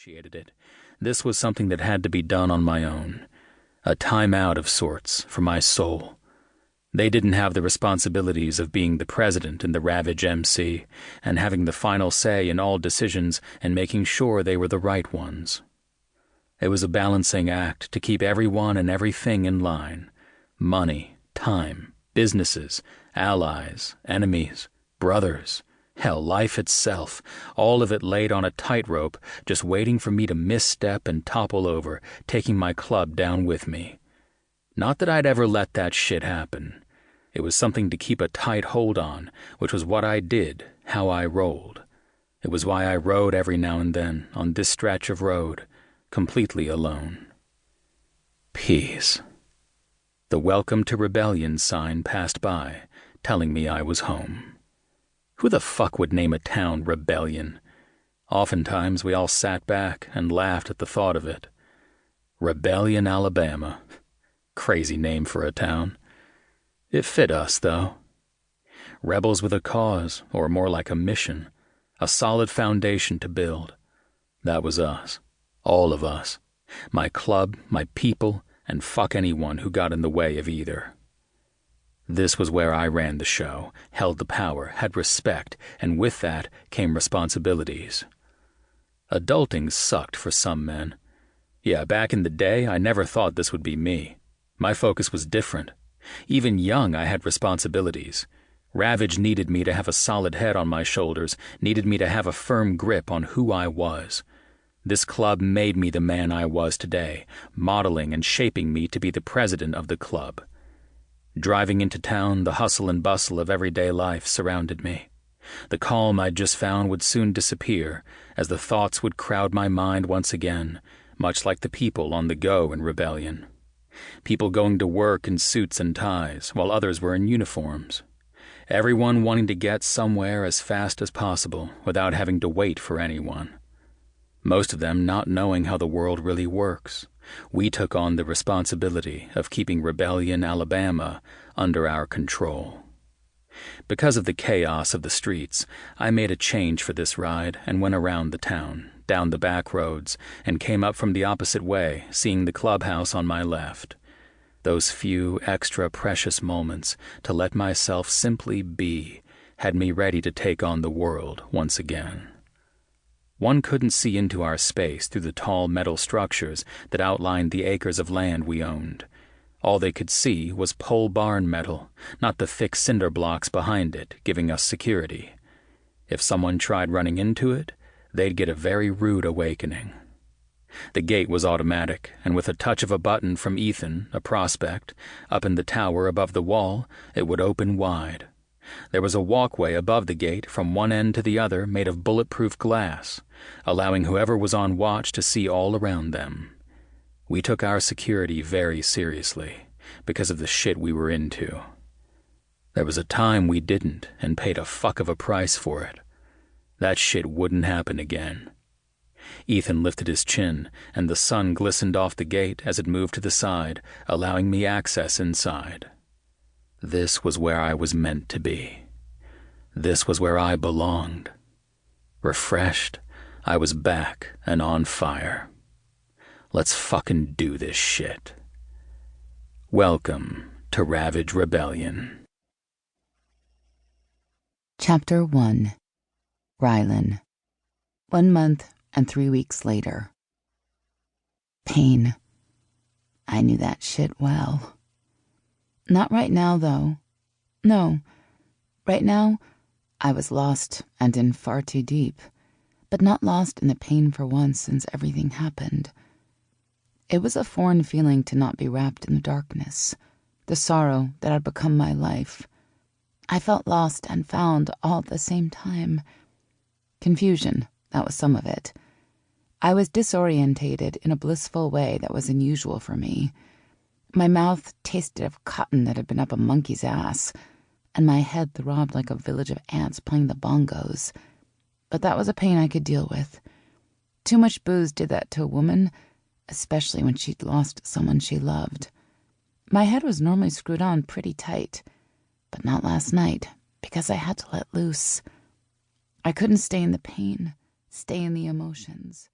appreciated it. This was something that had to be done on my own. A time out of sorts for my soul. They didn't have the responsibilities of being the president and the Ravage MC and having the final say in all decisions and making sure they were the right ones. It was a balancing act to keep everyone and everything in line. Money, time, businesses, allies, enemies, brothers, hell, life itself, all of it laid on a tightrope, just waiting for me to misstep and topple over, taking my club down with me. Not that I'd ever let that shit happen. It was something to keep a tight hold on, which was what I did, how I rolled. It was why I rode every now and then on this stretch of road, completely alone. Peace. The Welcome to Rebellion sign passed by, telling me I was home. Who the fuck would name a town Rebellion? Oftentimes we all sat back and laughed at the thought of it. Rebellion, Alabama. Crazy name for a town. It fit us, though. Rebels with a cause, or more like a mission, a solid foundation to build. That was us. All of us. My club, my people, and fuck anyone who got in the way of either. This was where I ran the show, held the power, had respect, and with that came responsibilities. Adulting sucked for some men. Yeah, back in the day, I never thought this would be me. My focus was different. Even young, I had responsibilities. Ravage needed me to have a solid head on my shoulders, needed me to have a firm grip on who I was. This club made me the man I was today, modeling and shaping me to be the president of the club. Driving into town, the hustle and bustle of everyday life surrounded me. The calm I'd just found would soon disappear, as the thoughts would crowd my mind once again, much like the people on the go in Rebellion. People going to work in suits and ties, while others were in uniforms. Everyone wanting to get somewhere as fast as possible without having to wait for anyone. Most of them not knowing how the world really works. We took on the responsibility of keeping Rebellion, Alabama, under our control. Because of the chaos of the streets, I made a change for this ride and went around the town, down the back roads, and came up from the opposite way, seeing the clubhouse on my left. Those few extra precious moments to let myself simply be had me ready to take on the world once again. One couldn't see into our space through the tall metal structures that outlined the acres of land we owned. All they could see was pole barn metal, not the thick cinder blocks behind it, giving us security. If someone tried running into it, they'd get a very rude awakening. The gate was automatic, and with a touch of a button from Ethan, a prospect, up in the tower above the wall, it would open wide. There was a walkway above the gate from one end to the other made of bulletproof glass, allowing whoever was on watch to see all around them. We took our security very seriously, because of the shit we were into. There was a time we didn't, and paid a fuck of a price for it. That shit wouldn't happen again. Ethan lifted his chin, and the sun glistened off the gate as it moved to the side, allowing me access inside. This was where I was meant to be. This was where I belonged. Refreshed, I was back and on fire. Let's fucking do this shit. Welcome to Ravage Rebellion. Chapter 1. Rylynn. 1 month and 3 weeks later. Pain. I knew that shit well. Not right now, though. No. Right now, I was lost and in far too deep, but not lost in the pain for once since everything happened. It was a foreign feeling to not be wrapped in the darkness, the sorrow that had become my life. I felt lost and found all at the same time. Confusion, that was some of it. I was disorientated in a blissful way that was unusual for me. My mouth tasted of cotton that had been up a monkey's ass, and my head throbbed like a village of ants playing the bongos. But that was a pain I could deal with. Too much booze did that to a woman, especially when she'd lost someone she loved. My head was normally screwed on pretty tight, but not last night, because I had to let loose. I couldn't stay in the pain, stay in the emotions.